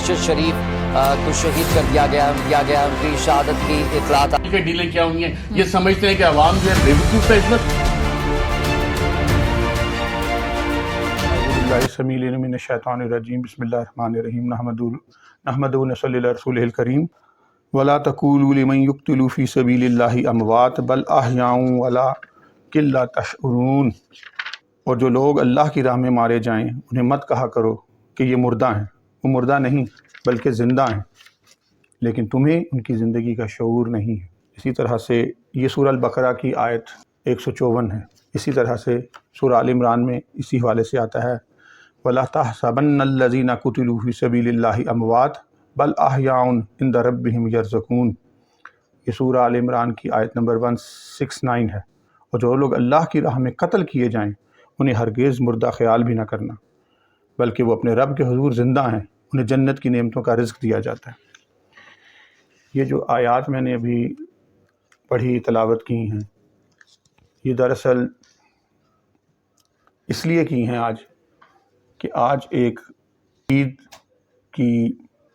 ارشد شریف کو شہید کر دیا گیا ان کی شہادت کی اطلاع ڈیلیں کیا ہوئی ہیں، یہ سمجھتے ہیں کہ عوام جو ہے بیوقوف ہے اس وقت۔ اللہ السمیع العلیم من الشیطان الرجیم، بسم اللہ الرحمن الرحیم، نحمدہ ونصلی علی رسولہ الکریم، ولا تقولوا لمن یقتل فی سبیل اللہ اموات بل احیاء ولکن لا تشعرون۔ اور جو لوگ اللہ کی راہ میں مارے جائیں انہیں مت کہا کرو کہ یہ مردہ ہیں، وہ مردہ نہیں بلکہ زندہ ہیں، لیکن تمہیں ان کی زندگی کا شعور نہیں ہے۔ اسی طرح سے یہ سورہ البقرہ کی آیت 154 ہے۔ اسی طرح سے سورہ آل عمران میں اسی حوالے سے آتا ہے وَلَا تَحْسَبَنَّ الَّذِينَ قُتِلُوا فِي سَبِيلِ اللَّهِ أَمْوَاتٌ بَلْ أَحْيَاءٌ عِندَ رَبِّهِمْ يَرْزُقُونَ۔ یہ سورہ آل عمران کی آیت نمبر 169 ہے۔ اور جو لوگ اللہ کی راہ میں قتل کیے جائیں انہیں ہرگز مردہ خیال بھی نہ کرنا، بلکہ وہ اپنے رب کے حضور زندہ ہیں، انہیں جنت کی نعمتوں کا رزق دیا جاتا ہے۔ یہ جو آیات میں نے ابھی پڑھی تلاوت کی ہیں، یہ دراصل اس لیے کی ہیں کہ آج ایک عید کی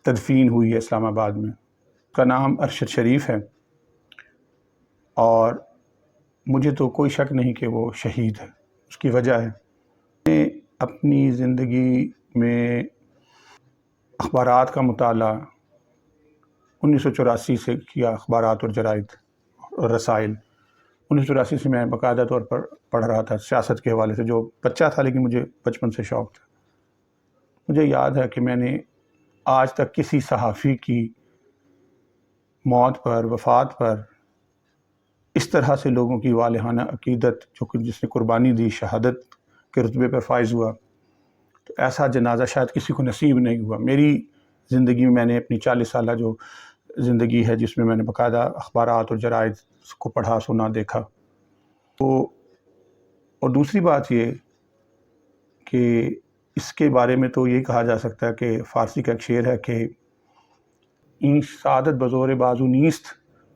تدفین ہوئی ہے اسلام آباد میں۔ اس کا نام ارشد شریف ہے، اور مجھے تو کوئی شک نہیں کہ وہ شہید ہے۔ اس کی وجہ ہے میں نے اپنی زندگی میں اخبارات کا مطالعہ 1984 سے کیا، اخبارات اور جرائد اور رسائل۔ 1984 سے میں باقاعدہ طور پر پڑھ رہا تھا سیاست کے حوالے سے، جو بچہ تھا لیکن مجھے بچپن سے شوق تھا۔ مجھے یاد ہے کہ میں نے آج تک کسی صحافی کی موت پر، وفات پر اس طرح سے لوگوں کی والہانہ عقیدت جس نے قربانی دی، شہادت کے رتبے پر فائز ہوا، تو ایسا جنازہ شاید کسی کو نصیب نہیں ہوا۔ میری زندگی میں نے اپنی 40 سالہ جو زندگی ہے جس میں میں نے باقاعدہ اخبارات اور جرائد کو پڑھا، سنا، دیکھا، اور دوسری بات یہ کہ اس کے بارے میں تو یہ کہا جا سکتا ہے کہ فارسی کا ایک شعر ہے کہ این سعادت بزور بازو نیست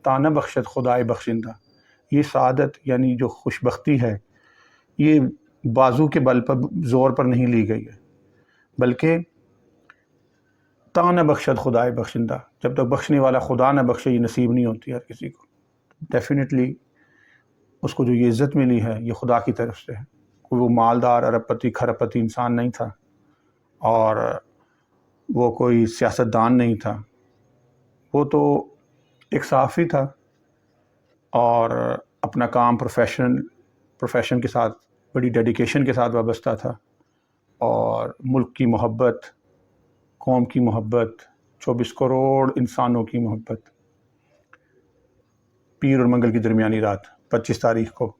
تا نہ بخشد خدائے بخشندہ۔ یہ سعادت یعنی جو خوش بختی ہے یہ بازو کے بل پر، زور پر نہیں لی گئی ہے، بلکہ تا نہ بخشد خدائے بخشندہ، جب تک بخشنے والا خدا نہ بخشے یہ نصیب نہیں ہوتی ہر کسی کو۔ ڈیفینیٹلی اس کو جو یہ عزت ملی ہے یہ خدا کی طرف سے ہے۔ وہ مالدار، ارب پتی، کھرب پتی انسان نہیں تھا، اور وہ کوئی سیاستدان نہیں تھا، وہ تو ایک صحافی تھا، اور اپنا کام پروفیشن کے ساتھ بڑی ڈیڈیکیشن کے ساتھ وابستہ تھا، اور ملک کی محبت، قوم کی محبت، 24 کروڑ انسانوں کی محبت۔ پیر اور منگل کی درمیانی رات 25 تاریخ کو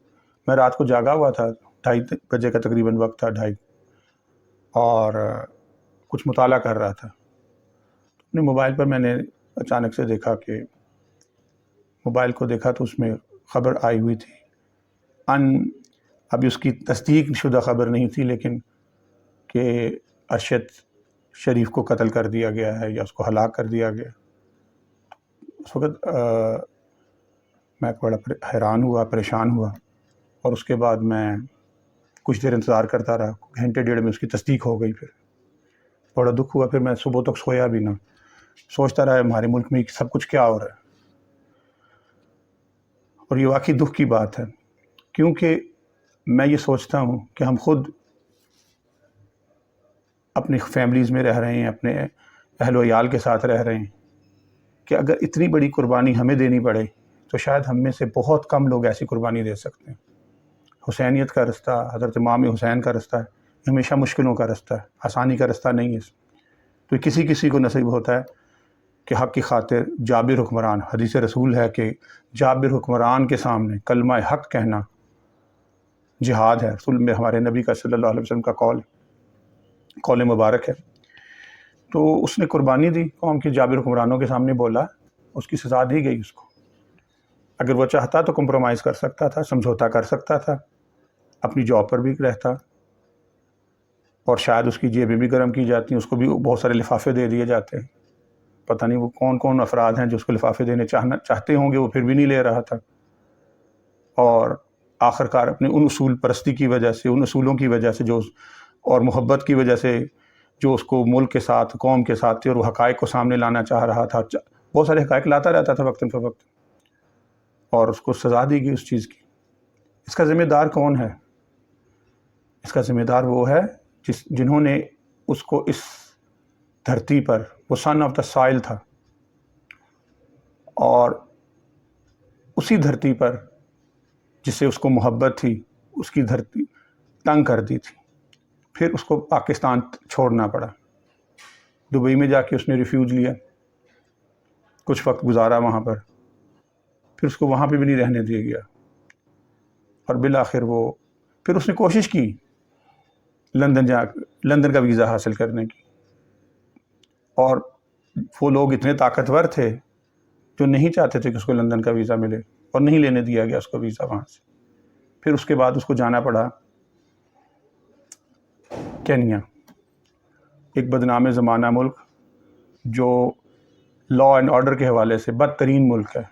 میں رات کو جاگا ہوا تھا، 2:30 بجے کا تقریباً وقت تھا، 2:30، اور کچھ مطالعہ کر رہا تھا۔ اپنے موبائل پر میں نے اچانک سے دیکھا کہ موبائل کو دیکھا تو اس میں خبر آئی ہوئی تھی، ابھی اس کی تصدیق شدہ خبر نہیں تھی، لیکن کہ ارشد شریف کو قتل کر دیا گیا ہے یا اس کو ہلاک کر دیا گیا۔ اس وقت میں بڑا حیران ہوا، پریشان ہوا، اور اس کے بعد میں کچھ دیر انتظار کرتا رہا، گھنٹے ڈیڑھ میں اس کی تصدیق ہو گئی۔ پھر بڑا دکھ ہوا، پھر میں صبح تک سویا بھی نہ، سوچتا رہا ہمارے ملک میں سب کچھ کیا ہو رہا ہے، اور یہ واقعی دکھ کی بات ہے، کیونکہ میں یہ سوچتا ہوں کہ ہم خود اپنی فیملیز میں رہ رہے ہیں، اپنے اہل و عیال کے ساتھ رہ رہے ہیں، کہ اگر اتنی بڑی قربانی ہمیں دینی پڑے تو شاید ہم میں سے بہت کم لوگ ایسی قربانی دے سکتے ہیں۔ حسینیت کا رستہ، حضرت امام حسین کا رستہ ہے، یہ ہمیشہ مشکلوں کا رستہ ہے، آسانی کا رستہ نہیں ہے۔ تو کسی کو نصیب ہوتا ہے کہ حق کی خاطر جابر حکمران، حدیث رسول ہے کہ جابر حکمران کے سامنے کلمہ حق کہنا جہاد ہے، رسول میں ہمارے نبی کا صلی اللہ علیہ وسلم کا قول مبارک ہے۔ تو اس نے قربانی دی، قوم کے جابر حکمرانوں کے سامنے بولا، اس کی سزا دی گئی اس کو۔ اگر وہ چاہتا تو کمپرومائز کر سکتا تھا، سمجھوتا کر سکتا تھا، اپنی جاب پر بھی رہتا، اور شاید اس کی جیبیں بھی گرم کی جاتی، اس کو بھی بہت سارے لفافے دے دیے جاتے ہیں۔ پتہ نہیں وہ کون افراد ہیں جو اس کو لفافے دینے چاہتے ہوں گے، وہ پھر بھی نہیں لے رہا تھا، اور آخرکار اپنے ان اصول پرستی کی وجہ سے، ان اصولوں کی وجہ سے اور محبت کی وجہ سے جو اس کو ملک کے ساتھ قوم کے ساتھ تھے اور وہ حقائق کو سامنے لانا چاہ رہا تھا، بہت سارے حقائق لاتا رہتا تھا وقتاً فوقت، اور اس کو سزا دی گئی اس چیز کی۔ اس کا ذمہ دار کون ہے؟ اس کا ذمہ دار وہ ہے جنہوں نے اس کو اس دھرتی پر، وہ سن آف دا سائل تھا، اور اسی دھرتی پر جس سے اس کو محبت تھی، اس کی دھرتی تنگ کر دی تھی۔ پھر اس کو پاکستان چھوڑنا پڑا، دبئی میں جا کے اس نے ریفیوج لیا، کچھ وقت گزارا وہاں پر، پھر اس کو وہاں پہ بھی نہیں رہنے دیا گیا، اور بالآخر پھر اس نے کوشش کی لندن کا ویزا حاصل کرنے کی، اور وہ لوگ اتنے طاقتور تھے جو نہیں چاہتے تھے کہ اس کو لندن کا ویزا ملے، اور نہیں لینے دیا گیا اس کو ویزا وہاں سے۔ پھر اس کے بعد اس کو جانا پڑا کینیا، ایک بدنام زمانہ ملک جو لا اینڈ آرڈر کے حوالے سے بدترین ملک ہے۔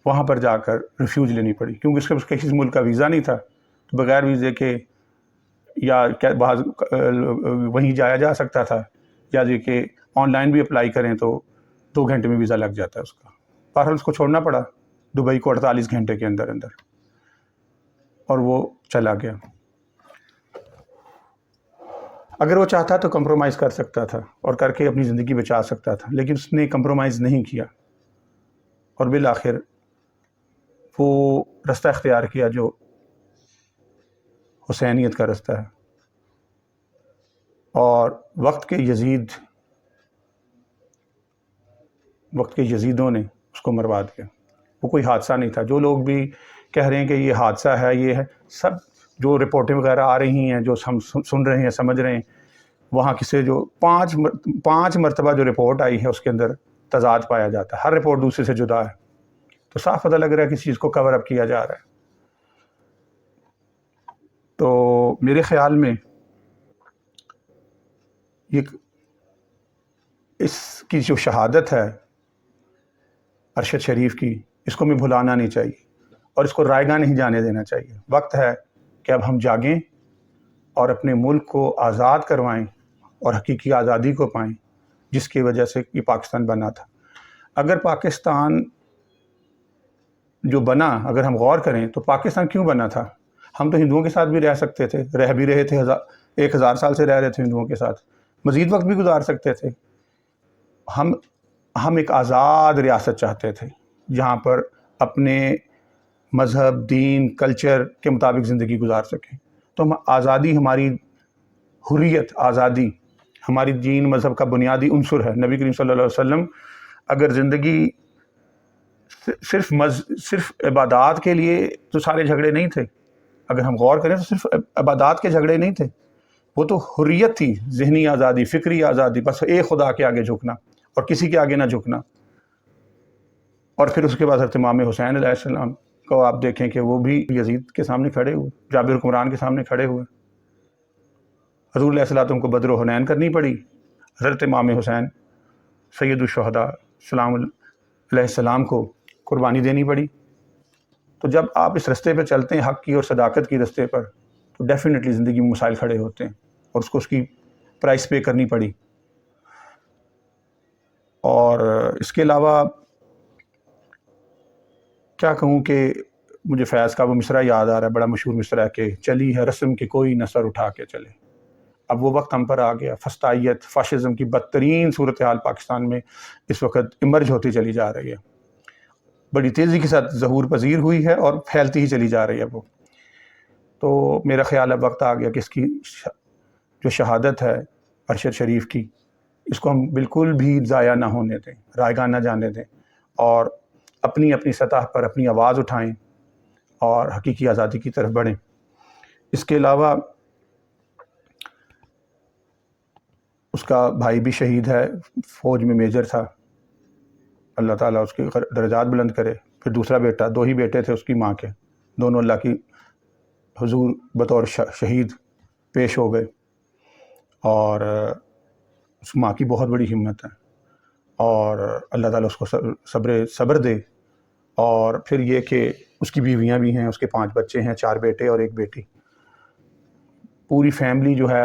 وہاں پر جا کر ریفیوج لینی پڑی، کیونکہ اس کے کسی ملک کا ویزا نہیں تھا، تو بغیر ویزے کے یا بعض وہیں جایا جا سکتا تھا، یا یہ کہ آن لائن بھی اپلائی کریں تو 2 گھنٹے میں ویزا لگ جاتا ہے اس کا۔ بہرحال اس کو چھوڑنا پڑا دبئی کو 48 گھنٹے کے اندر، اور وہ چلا گیا۔ اگر وہ چاہتا تو کمپرومائز کر سکتا تھا اور کر کے اپنی زندگی بچا سکتا تھا، لیکن اس نے کمپرومائز نہیں کیا، اور بالآخر وہ رستہ اختیار کیا جو حسینیت کا رستہ ہے۔ اور وقت کے یزیدوں نے اس کو مروا دیا۔ وہ کوئی حادثہ نہیں تھا۔ جو لوگ بھی کہہ رہے ہیں کہ یہ حادثہ ہے، یہ ہے، سب جو رپورٹیں وغیرہ آ رہی ہیں، جو ہم سن رہے ہیں، سمجھ رہے ہیں، وہاں کسی جو 5 مرتبہ جو رپورٹ آئی ہے اس کے اندر تضاد پایا جاتا ہے، ہر رپورٹ دوسرے سے جدا ہے، تو صاف پتہ لگ رہا ہے کہ اس چیز کو کور اپ کیا جا رہا ہے۔ تو میرے خیال میں اس کی جو شہادت ہے ارشد شریف کی، اس کو میں بھلانا نہیں چاہیے، اور اس کو رائے گاہ نہیں جانے دینا چاہیے۔ وقت ہے کہ اب ہم جاگیں اور اپنے ملک کو آزاد کروائیں اور حقیقی آزادی کو پائیں، جس کی وجہ سے یہ پاکستان بنا تھا۔ اگر پاکستان جو بنا، اگر ہم غور کریں تو پاکستان کیوں بنا تھا؟ ہم تو ہندوؤں کے ساتھ بھی رہ سکتے تھے، رہ بھی رہے تھے، 1000 سال سے رہ رہے تھے ہندوؤں کے ساتھ، مزید وقت بھی گزار سکتے تھے۔ ہم ایک آزاد ریاست چاہتے تھے جہاں پر اپنے مذہب، دین، کلچر کے مطابق زندگی گزار سکیں۔ تو آزادی، ہماری حریت، آزادی ہماری دین مذہب کا بنیادی عنصر ہے۔ نبی کریم صلی اللہ علیہ وسلم اگر زندگی صرف عبادات کے لیے، تو سارے جھگڑے نہیں تھے۔ اگر ہم غور کریں تو صرف عبادات کے جھگڑے نہیں تھے، وہ تو حریت تھی، ذہنی آزادی، فکری آزادی، بس ایک خدا کے آگے جھکنا اور کسی کے آگے نہ جھکنا۔ اور پھر اس کے بعد حضرت امام حسین علیہ السلام کو آپ دیکھیں کہ وہ بھی یزید کے سامنے کھڑے ہوئے، جابر حکمران کے سامنے کھڑے ہوئے۔ حضور علیہ السلام کو بدر و حنین کرنی پڑی، حضرت امام حسین سید الشہداء سلام علیہ السلام کو قربانی دینی پڑی۔ تو جب آپ اس رستے پہ چلتے ہیں، حق کی اور صداقت کی رستے پر، تو ڈیفینیٹلی زندگی میں مسائل کھڑے ہوتے ہیں، اور اس کو اس کی پرائس پے کرنی پڑی۔ اور اس کے علاوہ کیا کہوں کہ مجھے فیض کا وہ مصرعہ یاد آ رہا ہے، بڑا مشہور مصرعہ ہے کہ چلی ہے رسم کے کوئی نہ سر اٹھا کے چلے۔ اب وہ وقت ہم پر آ گیا، فسطائیت، فاشزم کی بدترین صورتحال پاکستان میں اس وقت ایمرج ہوتی چلی جا رہی ہے، بڑی تیزی کے ساتھ ظہور پذیر ہوئی ہے اور پھیلتی ہی چلی جا رہی ہے وہ۔ تو میرا خیال ہے وقت آ گیا کہ اس کی جو شہادت ہے ارشد شریف کی، اس کو ہم بالکل بھی ضائع نہ ہونے دیں، رائے گاہ نہ جانے دیں، اور اپنی سطح پر اپنی آواز اٹھائیں اور حقیقی آزادی کی طرف بڑھیں۔ اس کے علاوہ اس کا بھائی بھی شہید ہے، فوج میں میجر تھا، اللہ تعالیٰ اس کے درجات بلند کرے۔ پھر دوسرا بیٹا، 2 ہی بیٹے تھے اس کی ماں کے، دونوں اللہ کی حضور بطور شہید پیش ہو گئے، اور اس ماں کی بہت بڑی ہمت ہے، اور اللہ تعالیٰ اس کو صبر دے۔ اور پھر یہ کہ اس کی بیویاں بھی ہیں، اس کے 5 بچے ہیں، 4 بیٹے اور 1 بیٹی۔ پوری فیملی جو ہے